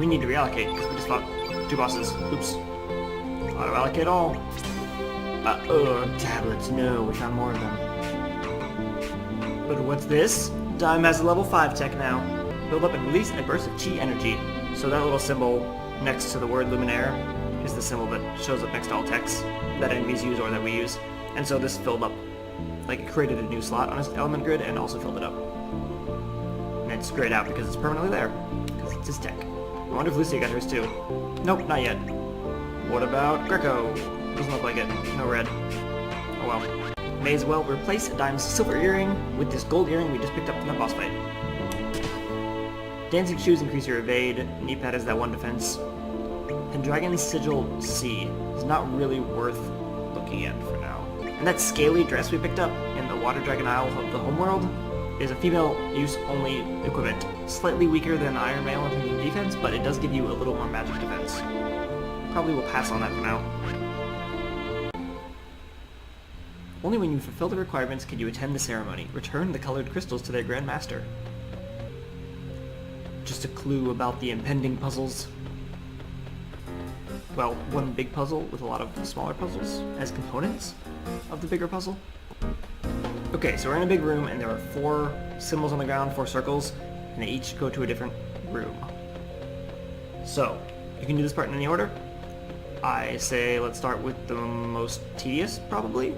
we need to reallocate, because we just fought 2 bosses. Oops. Auto-allocate all. Tablets, no, we found more of them. But what's this? Dyme has a level 5 tech now. Build up and release a burst of chi energy. So that little symbol next to the word Luminaire is the symbol that shows up next to all techs that enemies use or that we use. And so this filled up, like it created a new slot on his element grid and also filled it up. And it's grayed out because it's permanently there, because it's his tech. I wonder if Lucia got hers too. Nope, not yet. What about Greco? Doesn't look like it. No red. Oh well. May as well replace Dyme's silver earring with this gold earring we just picked up from the boss fight. Dancing shoes increase your evade. Knee-pad has that 1 defense. And Dragon's Sigil C is not really worth looking at for now. And that scaly dress we picked up in the Water Dragon Isle of the homeworld is a female use only equipment. Slightly weaker than Iron Mail in terms of defense, but it does give you a little more magic defense. Probably will pass on that for now. Only when you fulfill the requirements can you attend the ceremony. Return the colored crystals to their Grand Master. Just a clue about the impending puzzles. Well, one big puzzle with a lot of smaller puzzles as components of the bigger puzzle. Okay, so we're in a big room and there are 4 symbols on the ground, 4 circles, and they each go to a different room. So, you can do this part in any order. I say let's start with the most tedious, probably.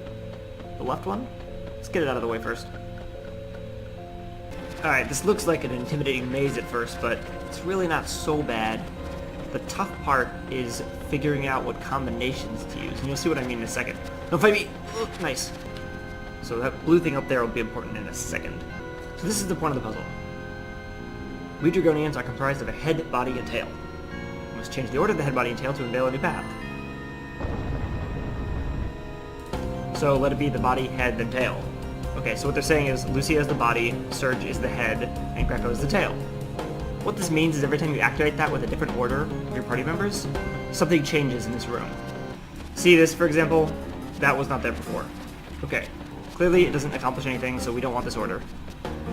The left one. Let's get it out of the way first. Alright, this looks like an intimidating maze at first, but it's really not so bad. The tough part is figuring out what combinations to use, and you'll see what I mean in a second. Don't fight me! Ooh, nice. So that blue thing up there will be important in a second. So this is the point of the puzzle. We Dragonians are comprised of a head, body, and tail. We must change the order of the head, body, and tail to unveil a new path. So let it be the body, head, then tail. Okay, so what they're saying is Lucia is the body, Surge is the head, and Greco is the tail. What this means is every time you activate that with a different order of your party members, something changes in this room. See this, for example? That was not there before. Okay, clearly it doesn't accomplish anything, so we don't want this order.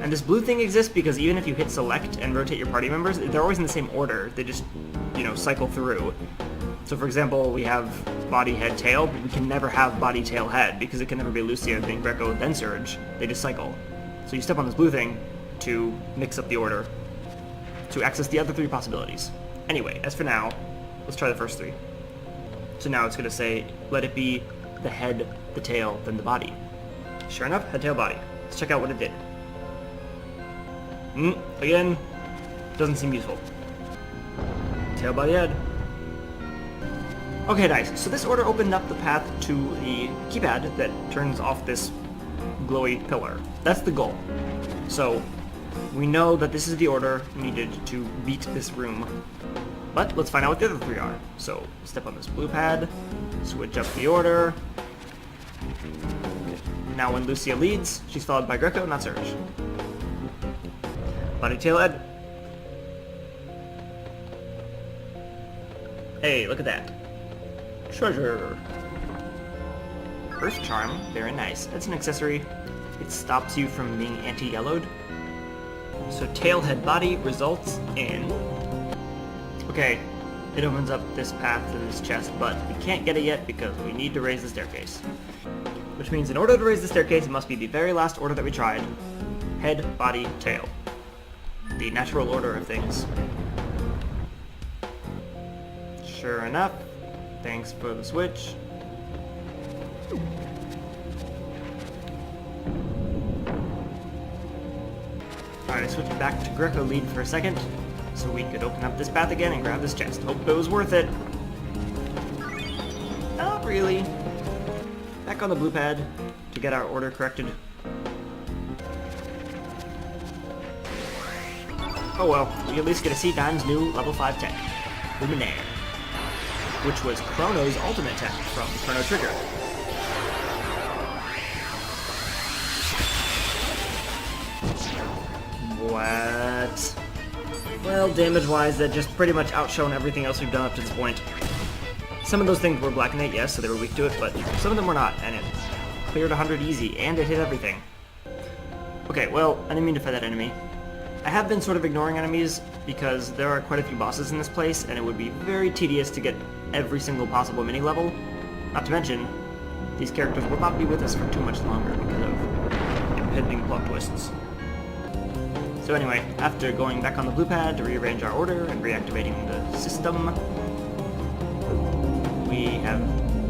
And this blue thing exists because even if you hit select and rotate your party members, they're always in the same order. They just, cycle through. So for example, we have body, head, tail, but we can never have body, tail, head, because it can never be Lucia, then Greco, then Surge. They just cycle. So you step on this blue thing to mix up the order, to access the other 3 possibilities. Anyway, as for now, let's try the first 3. So now it's going to say, let it be the head, the tail, then the body. Sure enough, head, tail, body. Let's check out what it did. Again, doesn't seem useful. Tail, body, head. Okay, nice. So this order opened up the path to the keypad that turns off this glowy pillar. That's the goal. So we know that this is the order needed to beat this room. But let's find out what the other 3 are. So step on this blue pad, switch up the order. Now when Lucia leads, she's followed by Greco, not Surge. Body, tail, head. Hey, look at that. Treasure. Earth Charm, very nice. That's an accessory. It stops you from being anti-yellowed. So tail, head, body results in... Okay, it opens up this path to this chest, but we can't get it yet because we need to raise the staircase. Which means in order to raise the staircase, it must be the very last order that we tried. Head, body, tail. The natural order of things. Sure enough. Thanks for the switch. Alright, I switched back to Greco lead for a second, so we could open up this path again and grab this chest. Hope it was worth it. Not really. Back on the blue pad to get our order corrected. Oh well, we at least get to see Dyme's new level 5 tech, Luminaire, which was Chrono's ultimate tech from Chrono Trigger. What? Well, damage-wise, that just pretty much outshone everything else we've done up to this point. Some of those things were Black Knight, yes, so they were weak to it, but some of them were not, and it cleared 100 easy, and it hit everything. Okay, well, I didn't mean to fight that enemy. I have been sort of ignoring enemies because there are quite a few bosses in this place, and it would be very tedious to get every single possible mini-level. Not to mention, these characters will not be with us for too much longer because of impending plot twists. So anyway, after going back on the blue pad to rearrange our order and reactivating the system, we have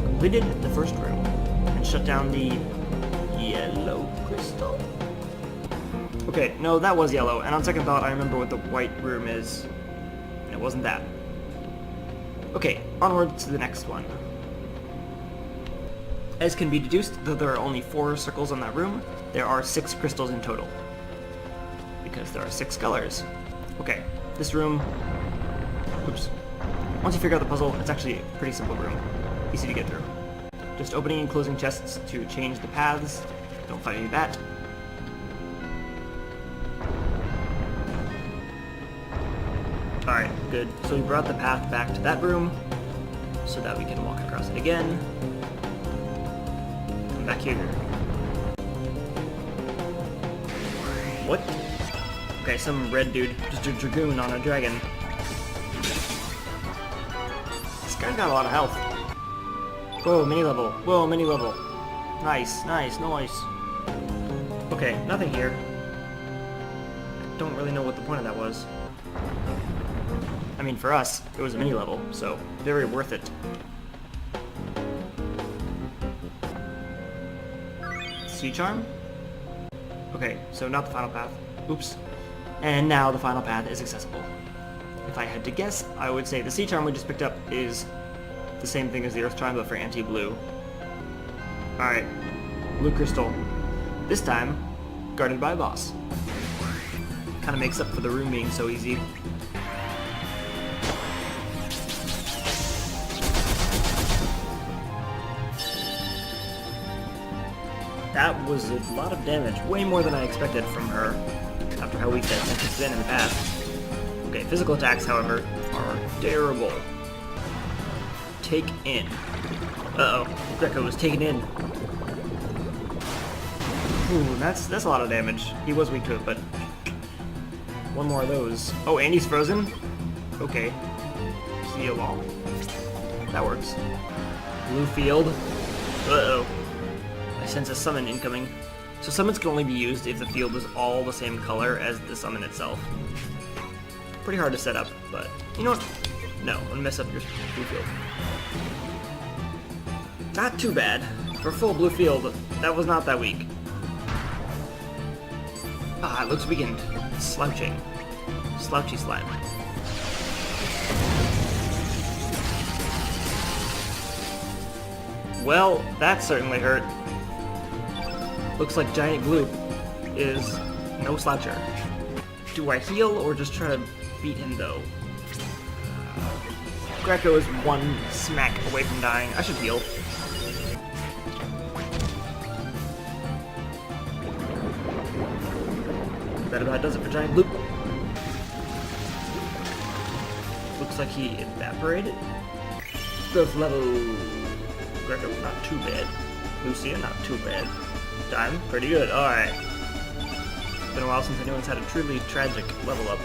completed the first room and shut down the yellow crystal. Okay, no, that was yellow, and on second thought I remember what the white room is, and it wasn't that. Okay, onward to the next one. As can be deduced, though there are only 4 circles on that room, there are 6 crystals in total. Because there are 6 colors. Okay, this room... Oops. Once you figure out the puzzle, it's actually a pretty simple room. Easy to get through. Just opening and closing chests to change the paths. Don't fight any of that. Alright, good. So we brought the path back to that room, so that we can walk across it again. Come back here. What? Okay, some red dude, just a dragoon on a dragon. This guy's got a lot of health. Whoa, mini level. Whoa, mini level. Nice, nice, nice. Okay, nothing here. Don't really know what the point of that was. I mean, for us, it was a mini level, so very worth it. Sea charm? Okay, so not the final path. Oops. And now the final path is accessible. If I had to guess, I would say the sea charm we just picked up is the same thing as the earth charm, but for anti-blue. Alright, blue crystal. This time, guarded by a boss. Kinda makes up for the room being so easy. That was a lot of damage, way more than I expected from her, after how weak that has been in the past. Okay, physical attacks, however, are terrible. Take in. Uh-oh, Greco was taken in. Ooh, that's a lot of damage. He was weak to it, but... one more of those. Oh, and he's frozen? Okay. See you all. That works. Blue field. Uh-oh. I sense a summon incoming. So summons can only be used if the field is all the same color as the summon itself. Pretty hard to set up, but you know what? No, I'm gonna mess up your blue field. Not too bad. For full blue field, that was not that weak. Ah, it looks weakened. It's slouching. Slouchy slime. Well, that certainly hurt. Looks like Giant Gloop is no sloucher. Do I heal or just try to beat him though? Greco is one smack away from dying. I should heal. That about does it for Giant Gloop. Looks like he evaporated. Growth level. Greco, not too bad. Lucia, not too bad. Time, pretty good, alright. It's been a while since anyone's had a truly tragic level up.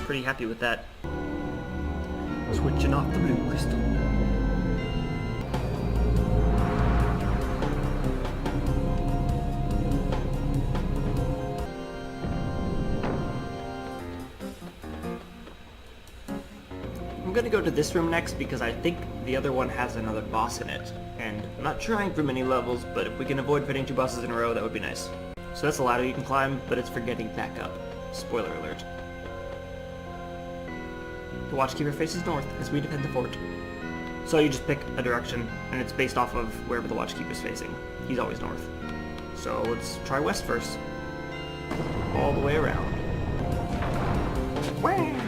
Pretty happy with that. Switching off the blue crystal. I'm gonna go to this room next because I think the other one has another boss in it. And I'm not trying for many levels, but if we can avoid pitting 2 bosses in a row, that would be nice. So that's a ladder you can climb, but it's for getting back up. Spoiler alert. The Watchkeeper faces north as we defend the fort. So you just pick a direction, and it's based off of wherever the Watchkeeper's facing. He's always north. So let's try west first. All the way around. Wham!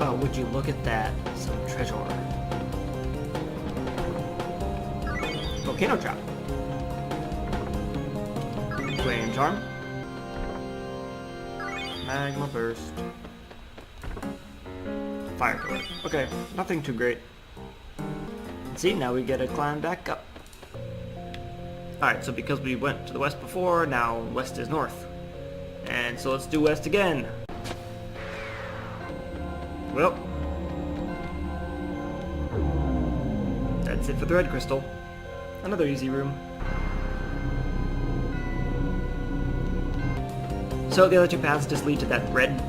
Oh, would you look at that? Some treasure. Volcano trap. Flame charm. Magma burst. Fire pillar. Okay, nothing too great. And see, now we get to climb back up. Alright, so because we went to the west before, now west is north. And so let's do west again. Well, that's it for the red crystal. Another easy room. So the other two paths just lead to that red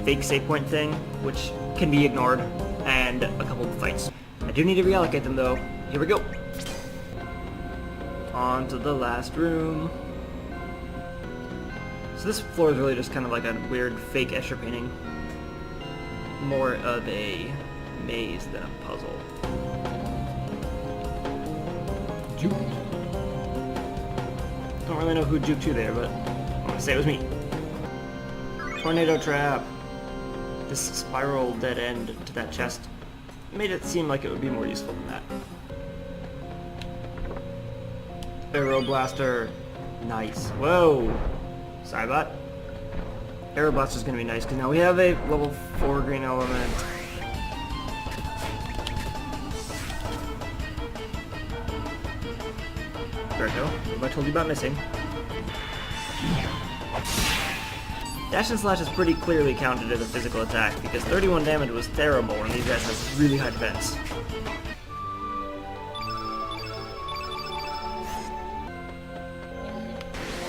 fake save point thing, which can be ignored, and a couple of fights. I do need to reallocate them though. Here we go. On to the last room. So this floor is really just kind of like a weird fake Escher painting. More of a maze than a puzzle. Juke. Don't really know who juked you there, but I'm gonna say it was me. Tornado trap. This spiral dead end to that chest made it seem like it would be more useful than that. Arrow blaster. Nice. Whoa. Cybot. Arrow blaster's gonna be nice because now we have a level 4 green element. Greco, what I told you about missing. Dash and slash is pretty clearly counted as a physical attack because 31 damage was terrible and these guys have really high defense.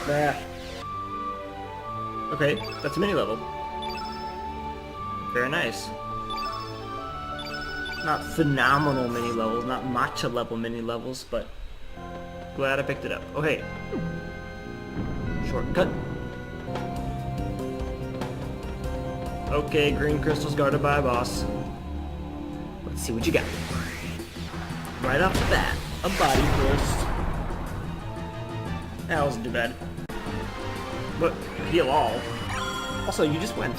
Bah. Okay, that's a mini level. Very nice. Not phenomenal mini levels, not matcha level mini levels, but glad I picked it up. Okay. Shortcut. Okay, green crystal's guarded by a boss. Let's see what you got. Right off the bat, a body burst. That wasn't too bad. But heal all. Also, you just went.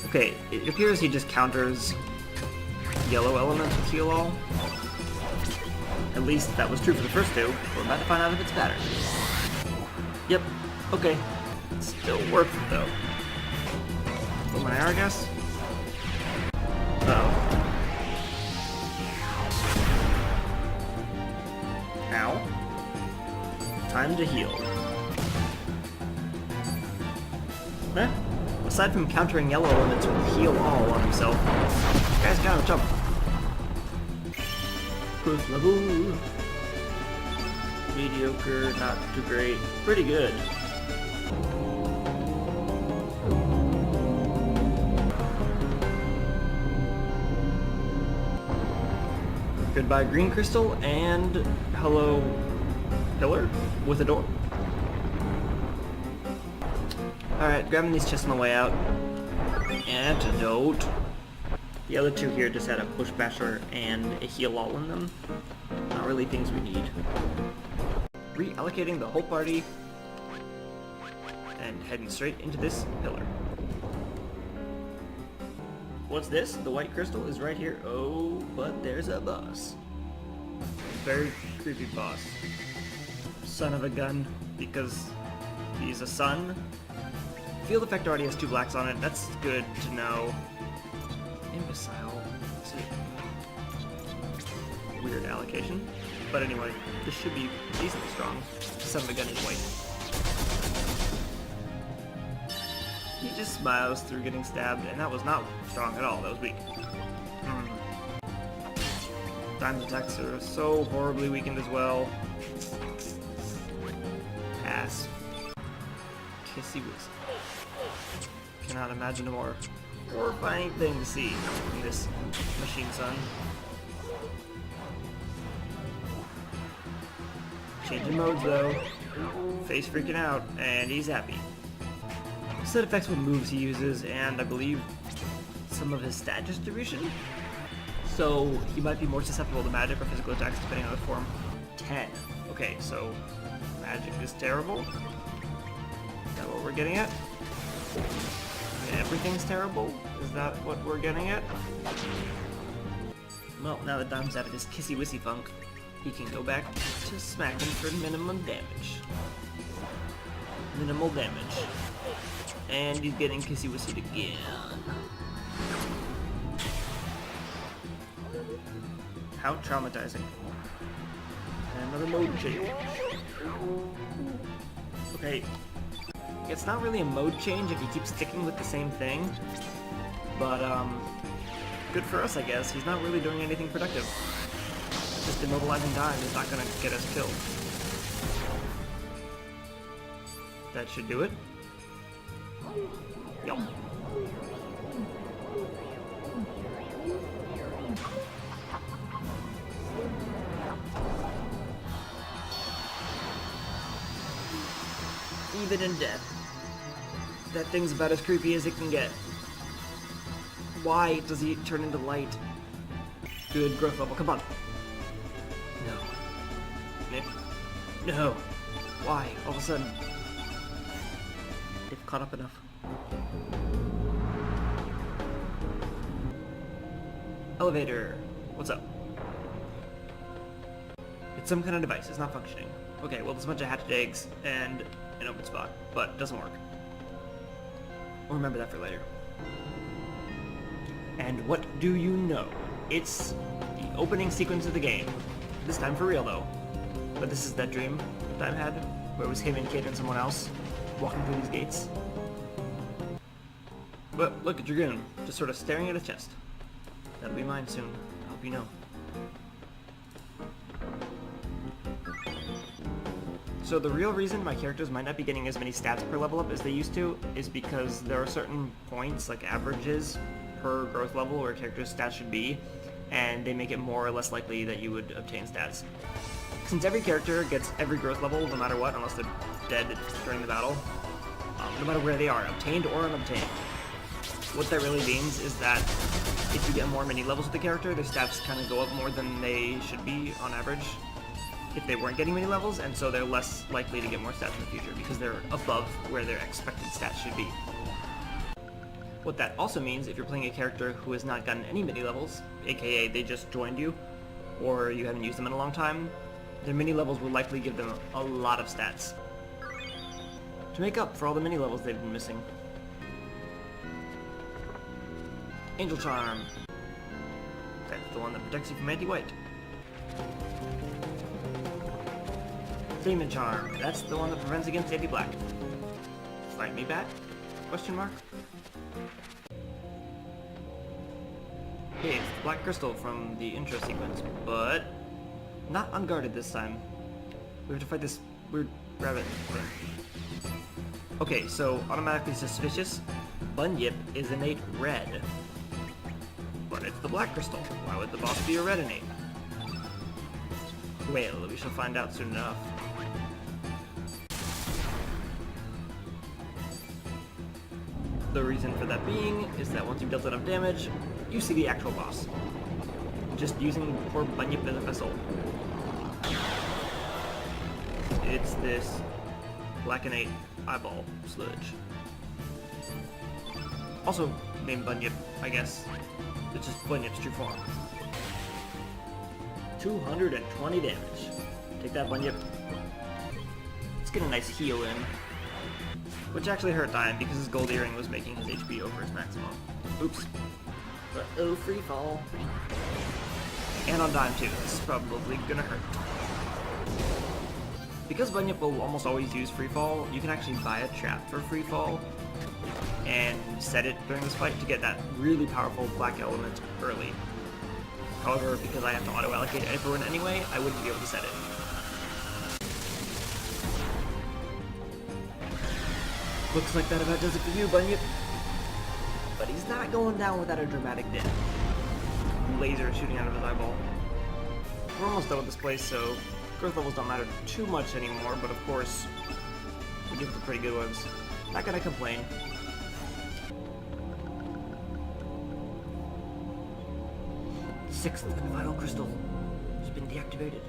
Okay, it appears he just counters yellow elements with heal all. At least that was true for the first two. We're about to find out if it's better. Yep. Okay. Still worth it though. Put my arrow, I guess? Uh-oh. Ow. Time to heal. Eh? Aside from countering yellow elements with heal all on himself, this guy's kind of tough. First level. Mediocre, not too great. Pretty good. Goodbye green crystal, and hello pillar with a door. Alright, grabbing these chests on the way out. Antidote. The other two here just had a push basher and a heal all in them. Not really things we need. Reallocating the whole party and heading straight into this pillar. What's this? The white crystal is right here. Oh, but there's a boss. Very creepy boss. Son of a gun, because he's a son. Field effect already has 2 blacks on it. That's good to know. Imbecile. Let's see. Weird allocation. But anyway, this should be decently strong. Son of a gun is white. He just smiles through getting stabbed, and that was not strong at all. That was weak. Diamond attacks are so horribly weakened as well. Ass. Kissy Wissy. Cannot imagine a more horrifying thing to see in this machine son. Changing modes though. Face freaking out, and he's happy. Set effects with moves he uses, and I believe some of his stat distribution. So he might be more susceptible to magic or physical attacks depending on the form. 10. Okay, so magic is terrible. Is that what we're getting at? Everything's terrible? Is that what we're getting at? Well, now that Dom's out of his kissy wissy funk, he can go back to smacking for minimum damage. Minimal damage. And he's getting kissy wissy again. How traumatizing. And another mode change. Okay, it's not really a mode change if you keep sticking with the same thing, but good for us, I guess. He's not really doing anything productive. Just immobilizing time is not gonna get us killed. That should do it. Yup. Even in death, that thing's about as creepy as it can get. Why does he turn into light? Good growth level, come on. No. Nick? No. Why? All of a sudden. They've caught up enough. Elevator. What's up? It's some kind of device. It's not functioning. Okay, well, there's a bunch of hatched eggs and an open spot, but it doesn't work. We'll remember that for later. And what do you know? It's the opening sequence of the game. This time for real, though. But this is that dream that I had, where it was him and Kid and someone else walking through these gates. But look at Dragoon, just sort of staring at his chest. That'll be mine soon. I hope you know. So the real reason my characters might not be getting as many stats per level up as they used to is because there are certain points, like averages, per growth level where a character's stats should be, and they make it more or less likely that you would obtain stats. Since every character gets every growth level no matter what, unless they're dead during the battle, no matter where they are, obtained or unobtained. What that really means is that if you get more mini levels with the character, their stats kind of go up more than they should be on average if they weren't getting many levels, and so they're less likely to get more stats in the future because they're above where their expected stats should be. What that also means, if you're playing a character who has not gotten any mini levels, aka they just joined you, or you haven't used them in a long time, their mini levels will likely give them a lot of stats to make up for all the mini levels they've been missing. Angel Charm. That's the one that protects you from anti-white. Demon Charm. That's the one that prevents against anti-black. Fight me back? Question mark? Okay, it's the black crystal from the intro sequence, but not unguarded this time. We have to fight this weird rabbit thing. Okay, so automatically suspicious. Bunyip is innate red. But it's the black crystal. Why would the boss be a red innate? Well, we shall find out soon enough. The reason for that being is that once you've dealt enough damage, you see the actual boss. Just using poor Bunyip as a vessel. It's this black innate eyeball sludge. Also named Bunyip, I guess. It's just Bunyip's true form. 220 damage. Take that, Bunyip. Let's get a nice heal in. Which actually hurt dying because his gold earring was making his HP over his maximum. Oops. But oh, free fall. And on dime too. This is probably gonna hurt. Because Bunyip will almost always use free fall, you can actually buy a trap for free fall and set it during this fight to get that really powerful black element early. However, because I have to auto-allocate everyone anyway, I wouldn't be able to set it. Looks like that about does it for you, Bunyip. But he's not going down without a dramatic death. Laser shooting out of his eyeball. We're almost done with this place, so growth levels don't matter too much anymore, but of course, we get the pretty good ones. Not gonna complain. Sixth and final crystal has been deactivated.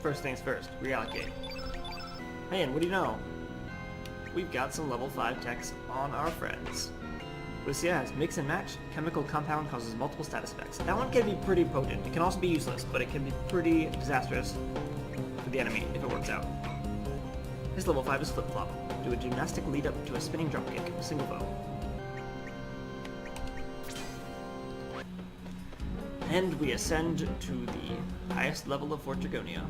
First things first, reallocate. Man, what do you know? We've got some level 5 techs on our friends. Lucia has mix and match. Chemical compound causes multiple status effects. That one can be pretty potent. It can also be useless, but it can be pretty disastrous for the enemy if it works out. His level 5 is flip-flop. Do a gymnastic lead up to a spinning dropkick, single foe. And we ascend to the highest level of Fort Dragonia.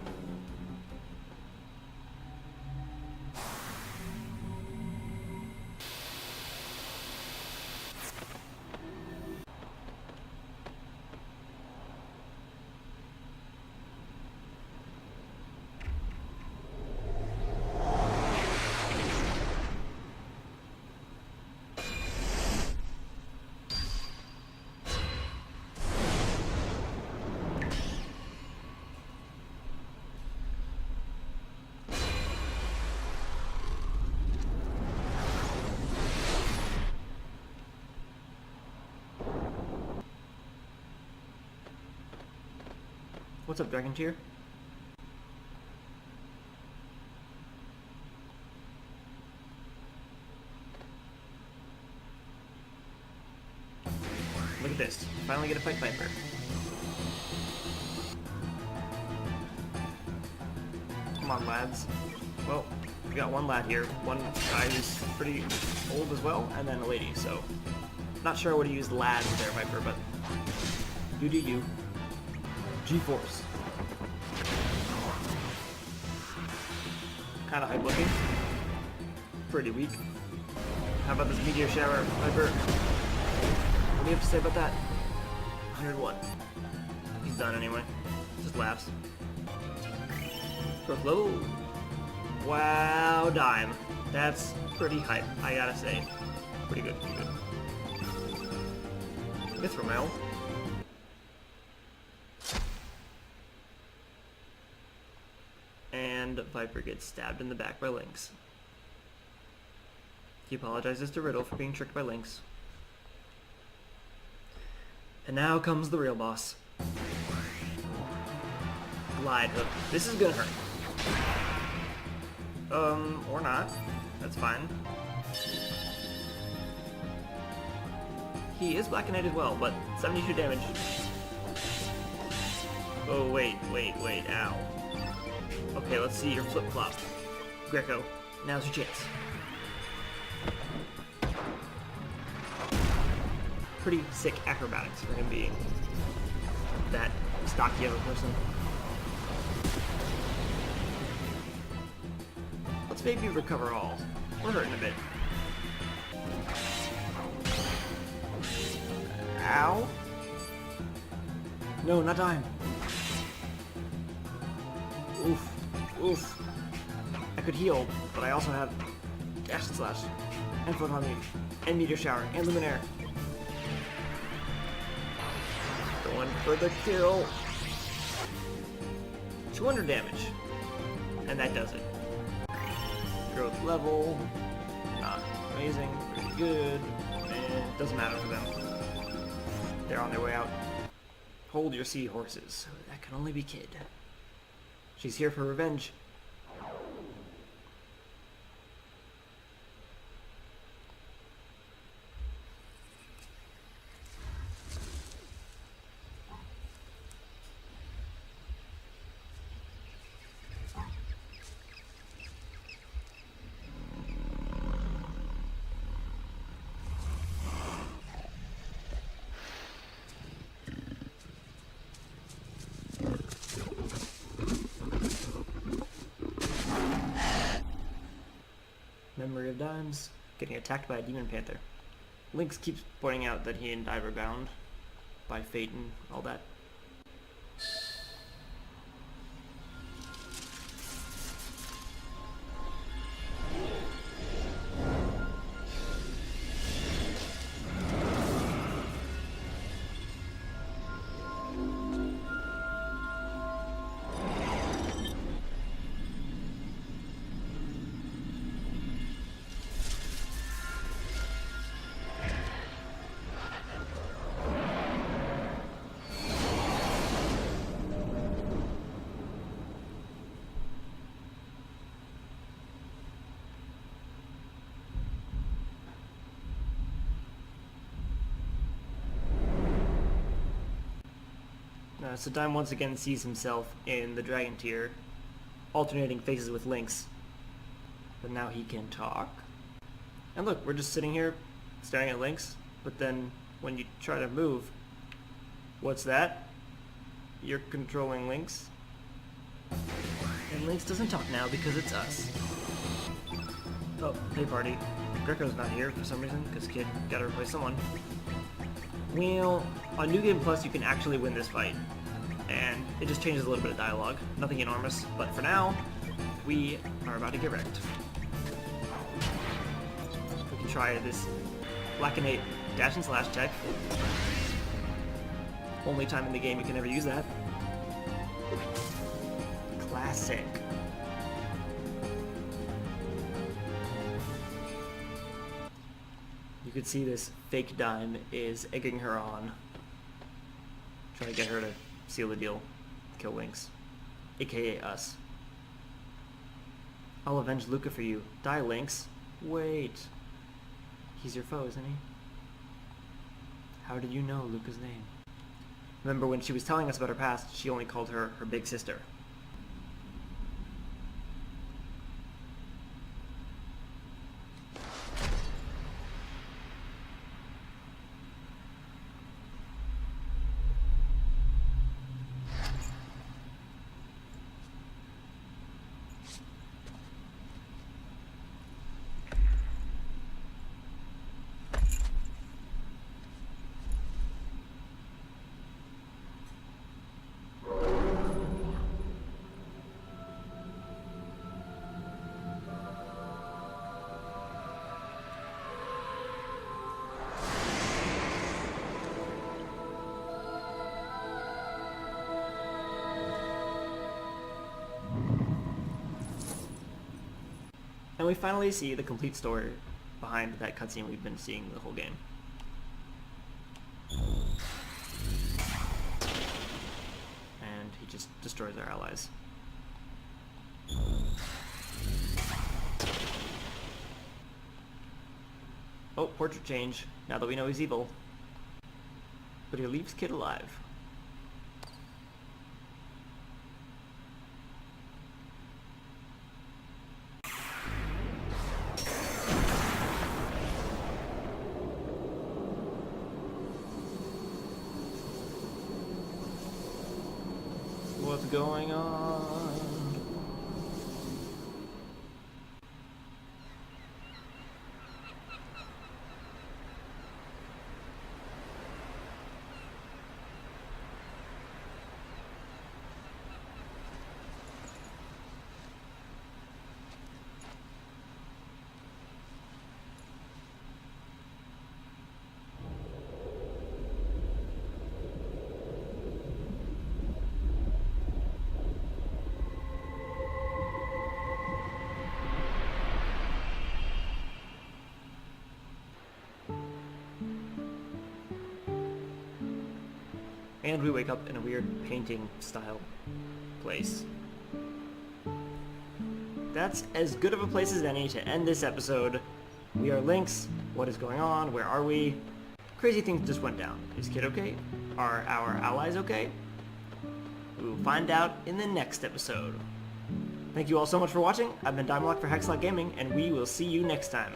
What's up, Dragon Tier? Look at this. Finally get a fight Viper. Come on, lads. Well, we got one lad here. One guy who's pretty old as well, and then a lady, so... Not sure I would have used lads there, Viper, but... You do you. G-Force. Kinda hype looking. Pretty weak. How about this meteor shower, Viper? What do you have to say about that? 101. He's done anyway. Just laughs. Growth level. Wow, dime. That's pretty hype, I gotta say. Pretty good, pretty good. Mithril. And Viper gets stabbed in the back by Lynx. He apologizes to Riddle for being tricked by Lynx. And now comes the real boss. Glide hook. This is gonna hurt. Or not. That's fine. He is Black Knight as well, but 72 damage. Oh, wait, ow. Okay, let's see your flip-flop. Greco, now's your chance. Pretty sick acrobatics for him being that stocky of a person. Let's maybe recover all. We're hurting a bit. Ow. No, not time. Oof. Oof. I could heal, but I also have Acid Slash, and Photon Beam, and Meteor Shower, and Luminaire. Going for the kill. 200 damage. And that does it. Growth level. Not amazing. Pretty good. And it doesn't matter for them. They're on their way out. Hold your seahorses. That can only be Kid. She's here for revenge. Memory of Dimes, getting attacked by a Demon Panther. Lynx keeps pointing out that he and Dive are bound by fate and all that. So Dime once again sees himself in the Dragon Tier, alternating faces with Lynx. But now he can talk. And look, we're just sitting here staring at Lynx, but then when you try to move, what's that? You're controlling Lynx. And Lynx doesn't talk now because it's us. Oh, hey party. Greco's not here for some reason, because Kid gotta replace someone. Well, on New Game Plus you can actually win this fight. And it just changes a little bit of dialogue. Nothing enormous, but for now, we are about to get wrecked. We can try this Lacanate dash and slash tech. Only time in the game you can ever use that. Classic. You could see this fake Dime is egging her on. Trying to get her to seal the deal. Kill Lynx. AKA us. I'll avenge Luca for you. Die, Lynx. Wait. He's your foe, isn't he? How did you know Luca's name? Remember when she was telling us about her past, she only called her her big sister. And we finally see the complete story behind that cutscene we've been seeing the whole game. And he just destroys our allies. Oh, portrait change, now that we know he's evil. But he leaves Kid alive. What's going on? And we wake up in a weird painting style place. That's as good of a place as any to end this episode. We are Lynx. What is going on? Where are we? Crazy things just went down. Is Kid okay? Are our allies okay? We will find out in the next episode. Thank you all so much for watching. I've been Dymelocke for HexLocke Gaming, and we will see you next time.